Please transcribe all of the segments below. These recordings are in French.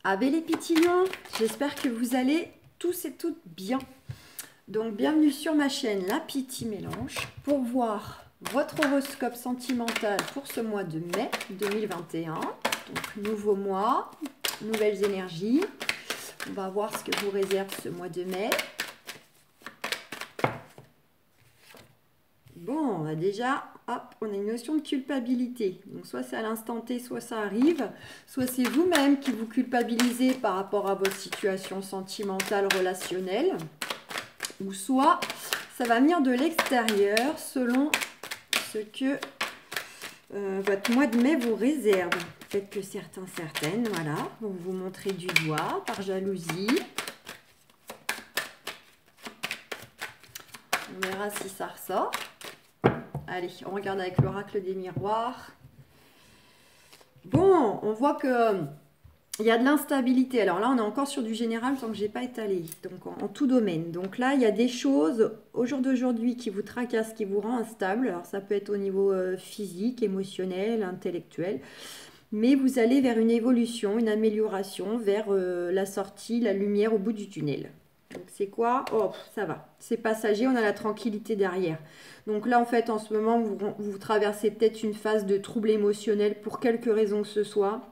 Ave les pitillons, j'espère que vous allez tous et toutes bien. Donc bienvenue sur ma chaîne La Piti Mélange pour voir votre horoscope sentimental pour ce mois de mai 2021. Donc nouveau mois, nouvelles énergies. On va voir ce que vous réserve ce mois de mai. Bon, déjà, hop, on a une notion de culpabilité. Donc, soit c'est à l'instant T, soit ça arrive. Soit c'est vous-même qui vous culpabilisez par rapport à votre situation sentimentale, relationnelle. Ou soit ça va venir de l'extérieur selon ce que votre mois de mai vous réserve. Peut-être que certaines, voilà, vont vous montrer du doigt par jalousie. On verra si ça ressort. Allez, on regarde avec l'oracle des miroirs. Bon, on voit que il y a de l'instabilité. Alors là, on est encore sur du général tant que je n'ai pas étalé, donc en tout domaine. Donc là, il y a des choses au jour d'aujourd'hui qui vous tracassent, qui vous rend instable. Alors ça peut être au niveau physique, émotionnel, intellectuel. Mais vous allez vers une évolution, une amélioration, vers la sortie, la lumière au bout du tunnel. Donc c'est quoi? Oh, ça va. C'est passager, on a la tranquillité derrière. Donc là, en fait, en ce moment, vous traversez peut-être une phase de trouble émotionnel pour quelque raison que ce soit.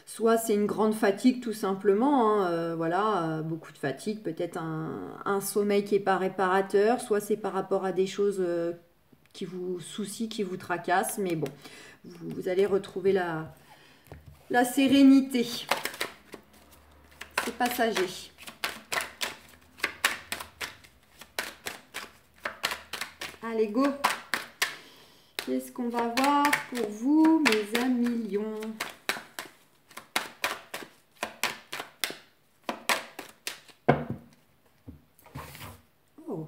Soit c'est une grande fatigue tout simplement, hein, voilà, beaucoup de fatigue, peut-être un sommeil qui n'est pas réparateur, soit c'est par rapport à des choses qui vous soucient, qui vous tracassent, mais bon, vous allez retrouver la sérénité. C'est passager. Allez, go! Qu'est-ce qu'on va voir pour vous, mes amis lions? Oh!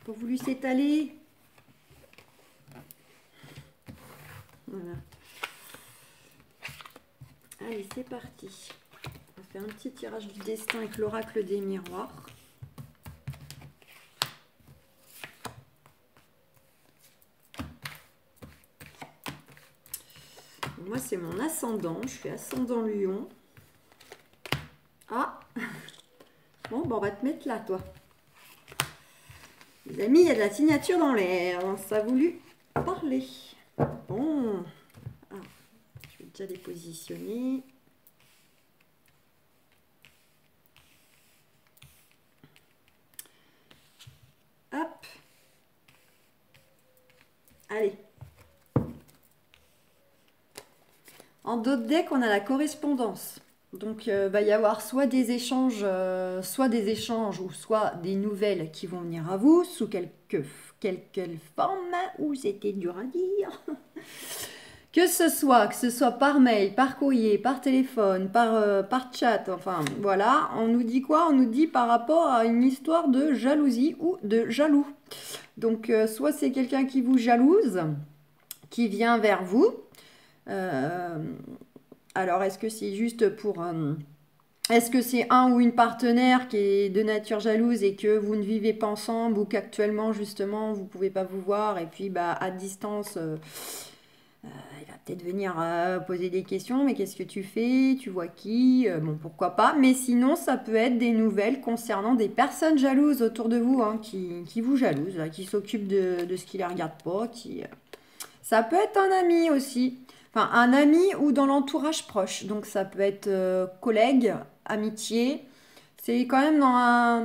Pas voulu s'étaler. Voilà. Allez, c'est parti. On va faire un petit tirage du destin avec l'oracle des miroirs. Moi, c'est mon ascendant. Je suis ascendant lion. Ah! Bon, ben, on va te mettre là, toi. Les amis, il y a de la signature dans l'air. Ça a voulu parler. Bon. Ah, je vais déjà les positionner. Hop. Allez. En dos de deck, on a la correspondance. Donc, va y avoir soit des échanges ou soit des nouvelles qui vont venir à vous sous quelque forme, ou c'était dur à dire. Que ce soit par mail, par courrier, par téléphone, par chat, enfin voilà, on nous dit quoi? On nous dit par rapport à une histoire de jalousie ou de jaloux. Donc, soit c'est quelqu'un qui vous jalouse, qui vient vers vous. Alors, est-ce que c'est juste pour... est-ce que c'est un ou une partenaire qui est de nature jalouse et que vous ne vivez pas ensemble ou qu'actuellement, justement, vous ne pouvez pas vous voir et puis, bah, à distance, il va peut-être venir poser des questions. Mais qu'est-ce que tu fais? Tu vois qui? Bon, pourquoi pas. Mais sinon, ça peut être des nouvelles concernant des personnes jalouses autour de vous, hein, qui vous jalousent, là, qui s'occupent de ce qui ne les regarde pas. Ça peut être un ami aussi. Enfin, un ami ou dans l'entourage proche. Donc, ça peut être collègue, amitié. C'est quand même dans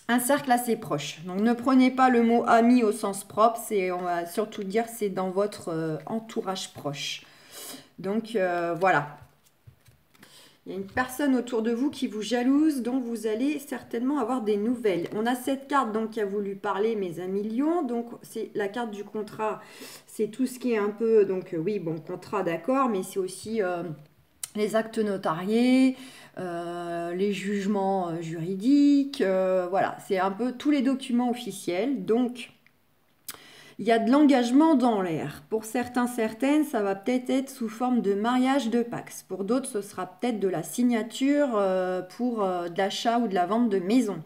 un cercle assez proche. Donc, ne prenez pas le mot ami au sens propre. On va surtout dire c'est dans votre entourage proche. Donc, voilà. Il y a une personne autour de vous qui vous jalouse, dont vous allez certainement avoir des nouvelles. On a cette carte donc qui a voulu parler, mes amis lions. Donc, c'est la carte du contrat. C'est tout ce qui est un peu... Donc, oui, bon, contrat, d'accord, mais c'est aussi les actes notariés, les jugements juridiques. Voilà, c'est un peu tous les documents officiels. Donc, il y a de l'engagement dans l'air. Pour certaines, ça va peut-être être sous forme de mariage de Pax. Pour d'autres, ce sera peut-être de la signature pour de l'achat ou de la vente de maison.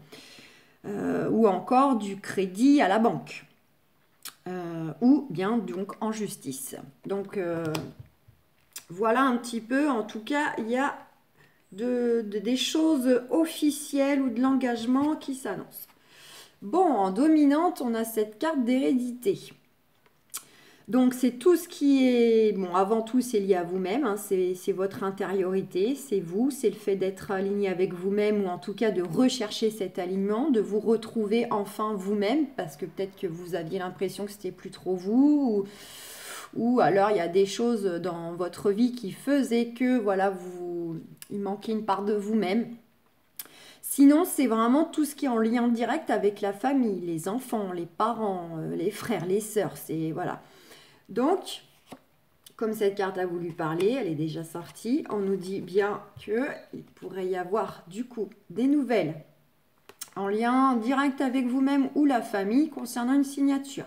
Ou encore du crédit à la banque. Ou bien donc en justice. Donc Voilà un petit peu, en tout cas, il y a des choses officielles ou de l'engagement qui s'annoncent. Bon, en dominante, on a cette carte d'hérédité. Donc, c'est tout ce qui est... Bon, avant tout, c'est lié à vous-même. Hein, c'est votre intériorité, c'est vous. C'est le fait d'être aligné avec vous-même ou en tout cas de rechercher cet alignement, de vous retrouver enfin vous-même parce que peut-être que vous aviez l'impression que c'était plus trop vous ou alors il y a des choses dans votre vie qui faisaient que, voilà, il manquait une part de vous-même. Sinon, c'est vraiment tout ce qui est en lien direct avec la famille, les enfants, les parents, les frères, les sœurs. C'est voilà. Donc, comme cette carte a voulu parler, elle est déjà sortie, on nous dit bien qu'il pourrait y avoir du coup des nouvelles en lien direct avec vous-même ou la famille concernant une signature.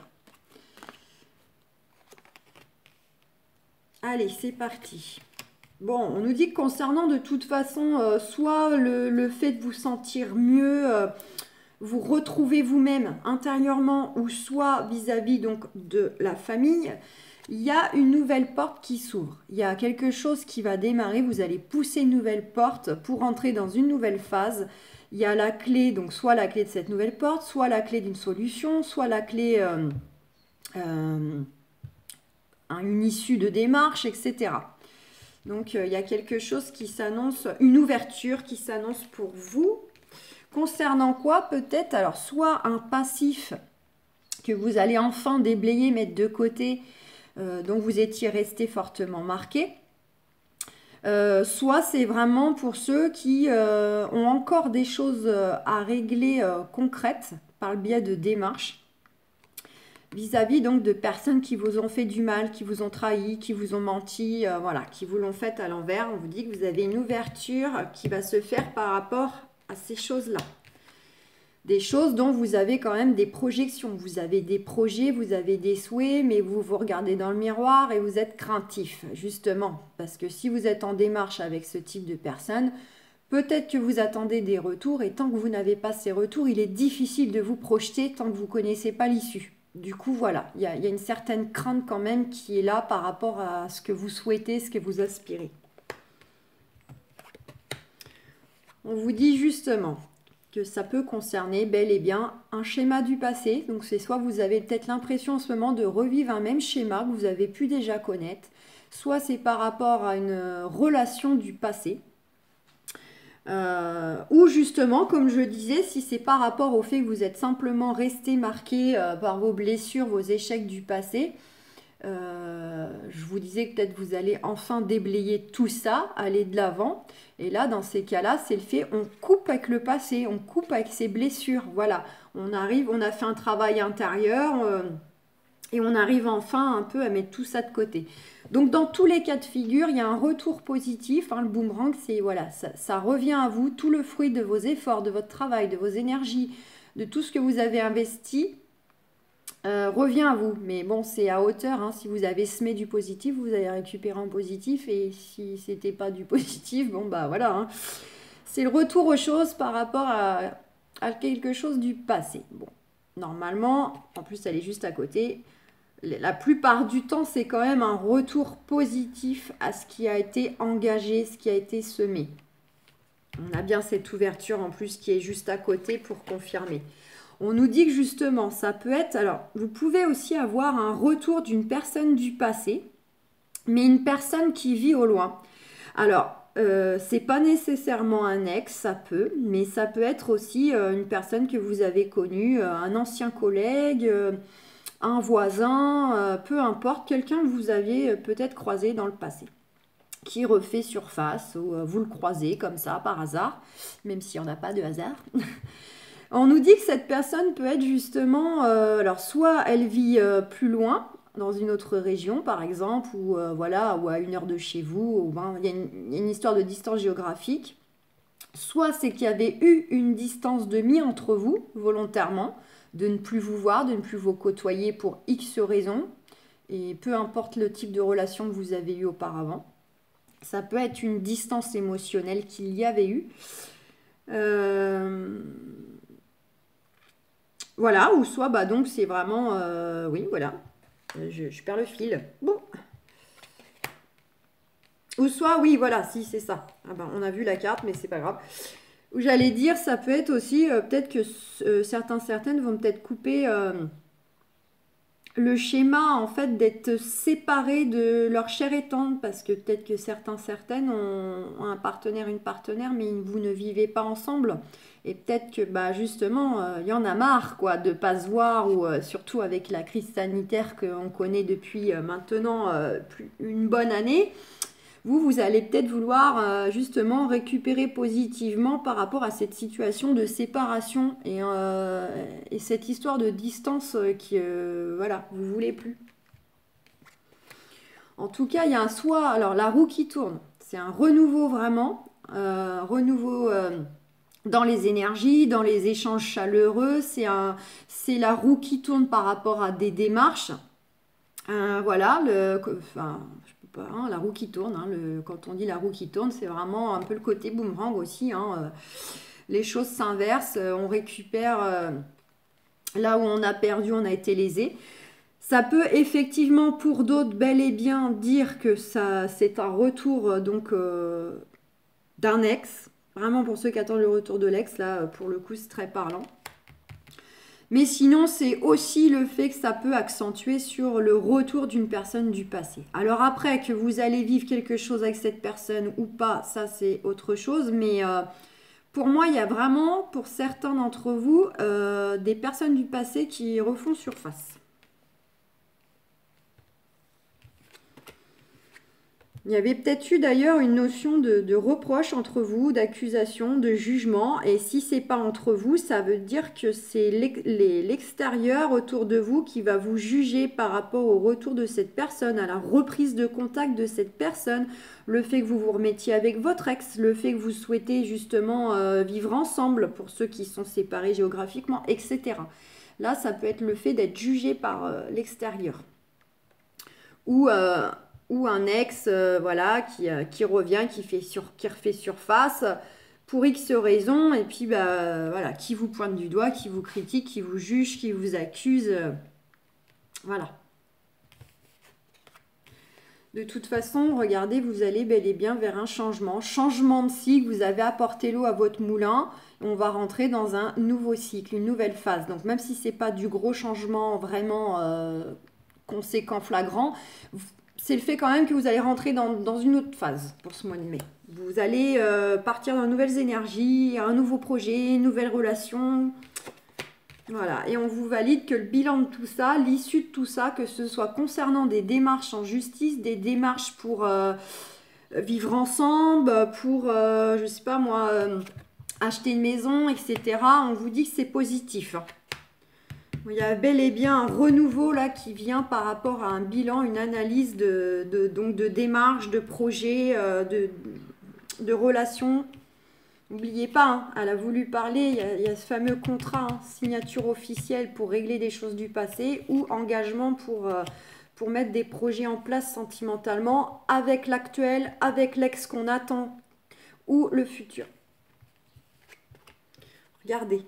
Allez, c'est parti. Bon, on nous dit que concernant de toute façon, soit le fait de vous sentir mieux, vous retrouver vous-même intérieurement, ou soit vis-à-vis donc de la famille, il y a une nouvelle porte qui s'ouvre. Il y a quelque chose qui va démarrer, vous allez pousser une nouvelle porte pour entrer dans une nouvelle phase. Il y a la clé, donc soit la clé de cette nouvelle porte, soit la clé d'une solution, soit la clé... une issue de démarche, etc. Donc, il y a quelque chose qui s'annonce, une ouverture qui s'annonce pour vous. Concernant quoi, peut-être, alors, soit un passif que vous allez enfin déblayer, mettre de côté, dont vous étiez resté fortement marqué. Soit c'est vraiment pour ceux qui ont encore des choses à régler concrètes par le biais de démarches. Vis-à-vis donc de personnes qui vous ont fait du mal, qui vous ont trahi, qui vous ont menti, voilà, qui vous l'ont fait à l'envers. On vous dit que vous avez une ouverture qui va se faire par rapport à ces choses-là. Des choses dont vous avez quand même des projections. Vous avez des projets, vous avez des souhaits, mais vous vous regardez dans le miroir et vous êtes craintif, justement. Parce que si vous êtes en démarche avec ce type de personnes, peut-être que vous attendez des retours et tant que vous n'avez pas ces retours, il est difficile de vous projeter tant que vous ne connaissez pas l'issue. Du coup, voilà, il y a une certaine crainte quand même qui est là par rapport à ce que vous souhaitez, ce que vous aspirez. On vous dit justement que ça peut concerner bel et bien un schéma du passé. Donc c'est soit vous avez peut-être l'impression en ce moment de revivre un même schéma que vous avez pu déjà connaître, soit c'est par rapport à une relation du passé. Ou justement, comme je disais, si c'est par rapport au fait que vous êtes simplement resté marqué par vos blessures, vos échecs du passé, je vous disais que peut-être vous allez enfin déblayer tout ça, aller de l'avant. Et là, dans ces cas-là, c'est le fait, on coupe avec le passé, on coupe avec ses blessures. Voilà, on arrive, on a fait un travail intérieur et on arrive enfin un peu à mettre tout ça de côté. Donc, dans tous les cas de figure, il y a un retour positif. Hein, le boomerang, c'est voilà, ça revient à vous, tout le fruit de vos efforts, de votre travail, de vos énergies, de tout ce que vous avez investi. Revient à vous, mais bon, c'est à hauteur. Hein. Si vous avez semé du positif, vous allez récupérer en positif, et si c'était pas du positif, bon bah voilà. Hein. C'est le retour aux choses par rapport à quelque chose du passé. Bon, normalement, en plus, elle est juste à côté. La plupart du temps, c'est quand même un retour positif à ce qui a été engagé, ce qui a été semé. On a bien cette ouverture en plus qui est juste à côté pour confirmer. On nous dit que justement, ça peut être... Alors, vous pouvez aussi avoir un retour d'une personne du passé, mais une personne qui vit au loin. Alors, c'est pas nécessairement un ex, ça peut, mais ça peut être aussi une personne que vous avez connue, un ancien collègue, un voisin, peu importe, quelqu'un que vous aviez peut-être croisé dans le passé, qui refait surface, ou vous le croisez comme ça, par hasard, même si on n'a pas de hasard. On nous dit que cette personne peut être justement, alors soit elle vit plus loin, dans une autre région par exemple, ou voilà, ou à 1 heure de chez vous, ou, ben, il y a une histoire de distance géographique. Soit c'est qu'il y avait eu une distance de mis entre vous, volontairement, de ne plus vous voir, de ne plus vous côtoyer pour X raisons, et peu importe le type de relation que vous avez eu auparavant. Ça peut être une distance émotionnelle qu'il y avait eu. Voilà, ou soit, bah donc c'est vraiment... oui, voilà. Je perds le fil. Bon. Ou soit, oui, voilà, si, c'est ça. Ah ben, on a vu la carte, mais c'est pas grave. Ou j'allais dire, ça peut être aussi, peut-être que certaines vont peut-être couper le schéma, en fait, d'être séparés de leur chair et tendre, parce que peut-être que certaines ont un partenaire, une partenaire, mais vous ne vivez pas ensemble. Et peut-être que, bah, justement, il y en a marre, quoi, de pas se voir, ou surtout avec la crise sanitaire qu'on connaît depuis maintenant une bonne année. Vous allez peut-être vouloir justement récupérer positivement par rapport à cette situation de séparation et cette histoire de distance qui, voilà, vous voulez plus. En tout cas, il y a un soit, alors la roue qui tourne, c'est un renouveau vraiment, renouveau dans les énergies, dans les échanges chaleureux, c'est la roue qui tourne par rapport à des démarches. Voilà, enfin, pas, hein, la roue qui tourne. Hein, quand on dit la roue qui tourne, c'est vraiment un peu le côté boomerang aussi. Hein, les choses s'inversent, on récupère là où on a perdu, on a été lésé. Ça peut effectivement pour d'autres bel et bien dire que ça, c'est un retour donc d'un ex. Vraiment pour ceux qui attendent le retour de l'ex, là pour le coup c'est très parlant. Mais sinon, c'est aussi le fait que ça peut accentuer sur le retour d'une personne du passé. Alors après, que vous allez vivre quelque chose avec cette personne ou pas, ça c'est autre chose. Mais pour moi, il y a vraiment, pour certains d'entre vous, des personnes du passé qui refont surface. Il y avait peut-être eu d'ailleurs une notion de reproche entre vous, d'accusation, de jugement. Et si c'est pas entre vous, ça veut dire que c'est l'extérieur autour de vous qui va vous juger par rapport au retour de cette personne, à la reprise de contact de cette personne, le fait que vous vous remettiez avec votre ex, le fait que vous souhaitez justement vivre ensemble pour ceux qui sont séparés géographiquement, etc. Là, ça peut être le fait d'être jugé par l'extérieur. Ou un ex voilà, qui revient, qui refait surface pour X raisons, et puis bah, voilà, qui vous pointe du doigt, qui vous critique, qui vous juge, qui vous accuse. Voilà. De toute façon, regardez, vous allez bel et bien vers un changement. Changement de cycle, vous avez apporté l'eau à votre moulin. On va rentrer dans un nouveau cycle, une nouvelle phase. Donc même si ce n'est pas du gros changement vraiment conséquent, flagrant, c'est le fait quand même que vous allez rentrer dans une autre phase pour ce mois de mai. Vous allez partir dans de nouvelles énergies, un nouveau projet, une nouvelle relation. Voilà, et on vous valide que le bilan de tout ça, l'issue de tout ça, que ce soit concernant des démarches en justice, des démarches pour vivre ensemble, pour, je sais pas moi, acheter une maison, etc., on vous dit que c'est positif. Il y a bel et bien un renouveau là qui vient par rapport à un bilan, une analyse donc de démarches, de projets, de relations. N'oubliez pas, hein, elle a voulu parler, il y a ce fameux contrat, hein, signature officielle pour régler des choses du passé ou engagement pour mettre des projets en place sentimentalement avec l'actuel, avec l'ex qu'on attend ou le futur. Regardez,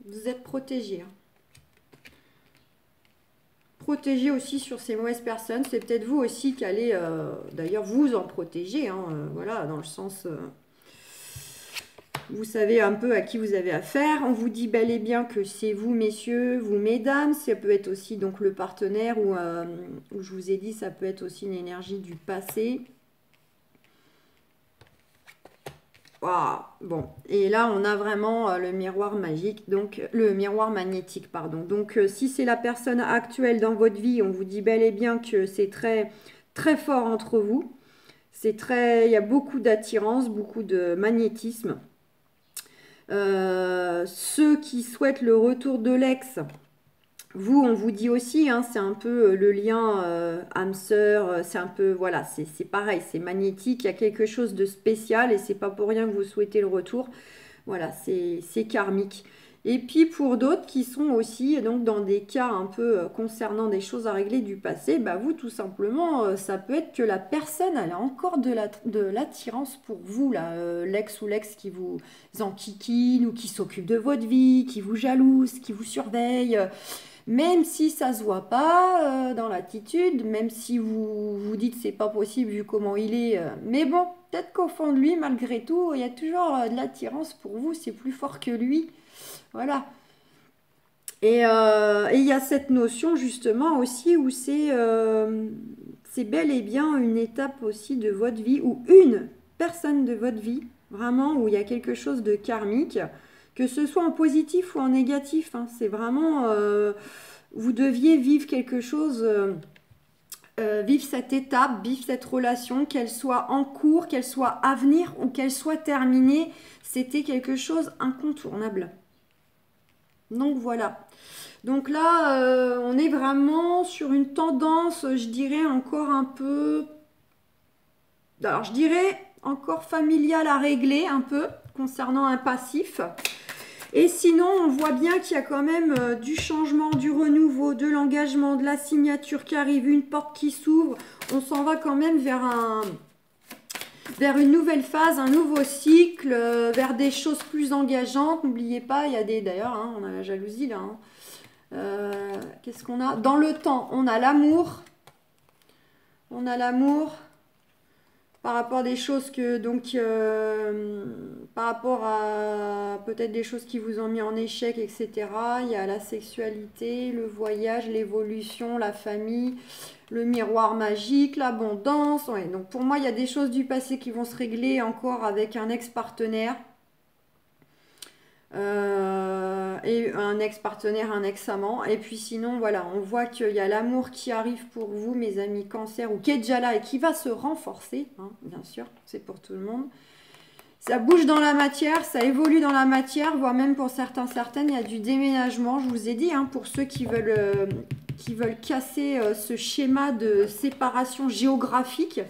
vous êtes protégés. Hein. Protéger aussi sur ces mauvaises personnes. C'est peut-être vous aussi qui allez d'ailleurs vous en protéger. Hein, voilà, dans le sens... vous savez un peu à qui vous avez affaire. On vous dit bel et bien que c'est vous, messieurs, vous, mesdames. Ça peut être aussi donc le partenaire ou je vous ai dit, ça peut être aussi une énergie du passé. Wow. Bon, et là on a vraiment le miroir magique, donc le miroir magnétique, pardon. Donc si c'est la personne actuelle dans votre vie, on vous dit bel et bien que c'est très très fort entre vous. C'est très, il y a beaucoup d'attirance, beaucoup de magnétisme. Ceux qui souhaitent le retour de l'ex, vous, on vous dit aussi, hein, c'est un peu le lien âme-sœur, c'est un peu, voilà, c'est pareil, c'est magnétique, il y a quelque chose de spécial et c'est pas pour rien que vous souhaitez le retour. Voilà, c'est karmique. Et puis pour d'autres qui sont aussi donc dans des cas un peu concernant des choses à régler du passé, bah vous tout simplement, ça peut être que la personne elle a encore de l'attirance pour vous, là, l'ex ou l'ex qui vous enquiquine ou qui s'occupe de votre vie, qui vous jalouse, qui vous surveille. Même si ça se voit pas dans l'attitude, même si vous vous dites c'est pas possible vu comment il est. Mais bon, peut-être qu'au fond de lui, malgré tout, il y a toujours de l'attirance pour vous, c'est plus fort que lui. Voilà. Et il y a cette notion justement aussi où c'est bel et bien une étape aussi de votre vie, ou une personne de votre vie, vraiment, où il y a quelque chose de karmique, que ce soit en positif ou en négatif. Hein. C'est vraiment, vous deviez vivre quelque chose, vivre cette étape, vivre cette relation, qu'elle soit en cours, qu'elle soit à venir ou qu'elle soit terminée. C'était quelque chose incontournable. Donc voilà. Donc là, on est vraiment sur une tendance, je dirais, encore un peu... Alors, je dirais encore familiale à régler un peu, concernant un passif. Et sinon, on voit bien qu'il y a quand même du changement, du renouveau, de l'engagement, de la signature qui arrive, une porte qui s'ouvre. On s'en va quand même vers une nouvelle phase, un nouveau cycle, vers des choses plus engageantes. N'oubliez pas, il y a des... D'ailleurs, hein, on a la jalousie là, hein. Qu'est-ce qu'on a? Dans le temps, on a l'amour. On a l'amour par rapport à des choses que, donc, par rapport à peut-être des choses qui vous ont mis en échec, etc. Il y a la sexualité, le voyage, l'évolution, la famille, le miroir magique, l'abondance. Ouais, donc pour moi, il y a des choses du passé qui vont se régler encore avec un ex-partenaire. Et un ex-partenaire, un ex-amant. Et puis sinon, voilà, on voit qu'il y a l'amour qui arrive pour vous, mes amis cancer, ou qui est déjà là et qui va se renforcer, hein, bien sûr, c'est pour tout le monde. Ça bouge dans la matière, ça évolue dans la matière, voire même pour certaines, il y a du déménagement. Je vous ai dit, hein, pour ceux qui veulent casser ce schéma de séparation géographique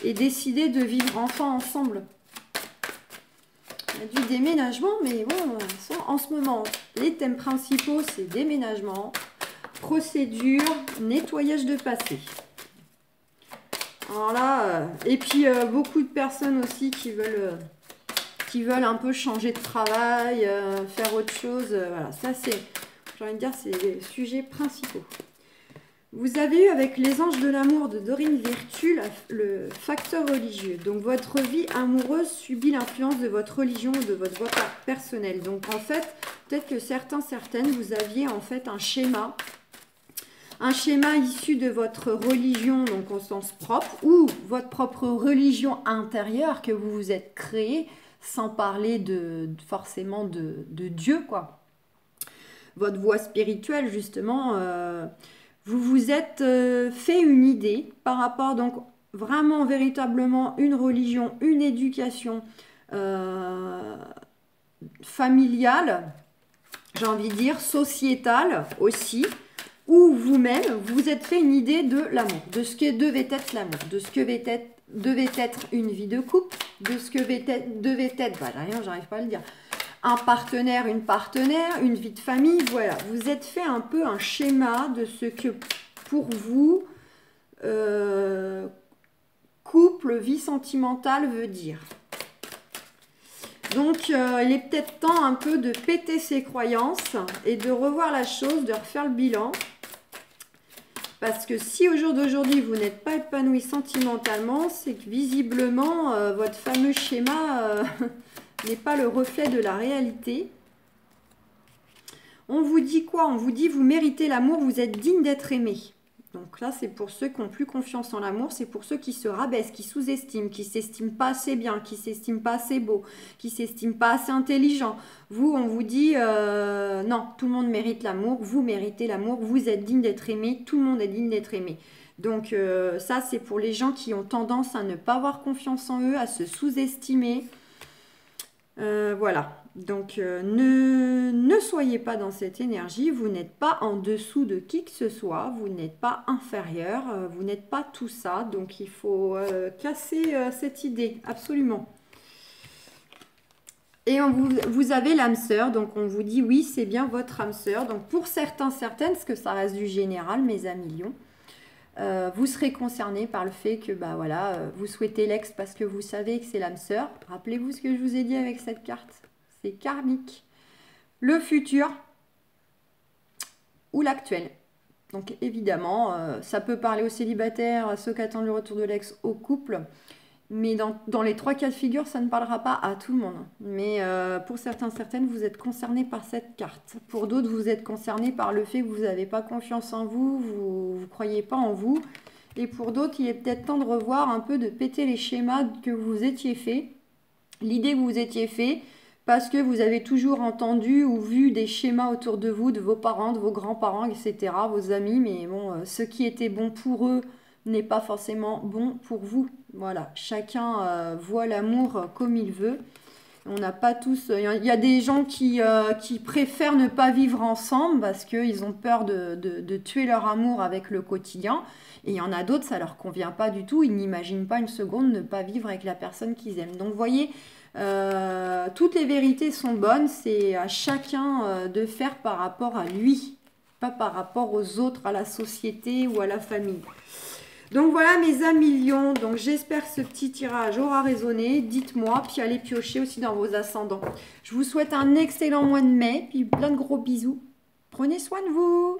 et décider de vivre enfin ensemble. Il y a du déménagement, mais bon, en ce moment, les thèmes principaux, c'est déménagement, procédure, nettoyage de passé. Alors là, et puis beaucoup de personnes aussi qui veulent un peu changer de travail, faire autre chose. Voilà, ça c'est, j'ai envie de dire, c'est les sujets principaux. Vous avez eu avec les anges de l'amour de Dorine Virtue le facteur religieux. Donc votre vie amoureuse subit l'influence de votre religion ou de votre voie personnelle. Donc en fait, peut-être que certaines, vous aviez en fait un schéma issu de votre religion, donc au sens propre, ou votre propre religion intérieure que vous vous êtes créée, sans parler forcément de Dieu, quoi. Votre voie spirituelle, justement... vous vous êtes fait une idée par rapport, donc vraiment, véritablement, une religion, une éducation familiale, j'ai envie de dire, sociétale aussi, où vous-même, vous êtes fait une idée de l'amour, de ce que devait être l'amour, de ce que devait être une vie de couple, de ce que devait être, voilà, j'arrive pas à le dire, un partenaire, une vie de famille, voilà. Vous êtes fait un peu un schéma de ce que pour vous, couple, vie sentimentale veut dire. Donc, il est peut-être temps un peu de péter ses croyances et de revoir la chose, de refaire le bilan. Parce que si au jour d'aujourd'hui, vous n'êtes pas épanoui sentimentalement, c'est que visiblement, votre fameux schéma... n'est pas le reflet de la réalité. On vous dit quoi? On vous dit vous méritez l'amour, vous êtes digne d'être aimé. Donc là, c'est pour ceux qui n'ont plus confiance en l'amour, c'est pour ceux qui se rabaissent, qui sous-estiment, qui ne s'estiment pas assez bien, qui ne s'estiment pas assez beau, qui ne s'estiment pas assez intelligent. Vous, on vous dit non, tout le monde mérite l'amour, vous méritez l'amour, vous êtes digne d'être aimé, tout le monde est digne d'être aimé. Donc ça, c'est pour les gens qui ont tendance à ne pas avoir confiance en eux, à se sous-estimer. Voilà, donc ne soyez pas dans cette énergie, vous n'êtes pas en dessous de qui que ce soit, vous n'êtes pas inférieur, vous n'êtes pas tout ça, donc il faut casser cette idée, absolument. Et vous avez l'âme sœur, donc on vous dit oui, c'est bien votre âme sœur, donc pour certaines, parce que ça reste du général, mes amis lions, vous serez concerné par le fait que bah voilà, vous souhaitez l'ex parce que vous savez que c'est l'âme sœur. Rappelez-vous ce que je vous ai dit avec cette carte. C'est karmique. Le futur ou l'actuel. Donc évidemment, ça peut parler aux célibataires, à ceux qui attendent le retour de l'ex, au couple. Mais dans les 3 cas de figure, ça ne parlera pas à tout le monde. Mais pour certains, certaines, vous êtes concernés par cette carte. Pour d'autres, vous êtes concernés par le fait que vous n'avez pas confiance en vous, vous ne croyez pas en vous. Et pour d'autres, il est peut-être temps de revoir un peu, de péter les schémas que vous étiez fait, l'idée que vous étiez fait, parce que vous avez toujours entendu ou vu des schémas autour de vous, de vos parents, de vos grands-parents, etc., vos amis. Mais bon, ce qui était bon pour eux n'est pas forcément bon pour vous. Voilà, chacun voit l'amour comme il veut. On n'a pas tous... Il y a des gens qui préfèrent ne pas vivre ensemble parce qu'ils ont peur de tuer leur amour avec le quotidien. Et il y en a d'autres, ça ne leur convient pas du tout. Ils n'imaginent pas une seconde ne pas vivre avec la personne qu'ils aiment. Donc vous voyez, toutes les vérités sont bonnes. C'est à chacun de faire par rapport à lui, pas par rapport aux autres, à la société ou à la famille. Donc voilà mes amis lions, donc j'espère que ce petit tirage aura résonné, dites-moi, puis allez piocher aussi dans vos ascendants. Je vous souhaite un excellent mois de mai, puis plein de gros bisous. Prenez soin de vous.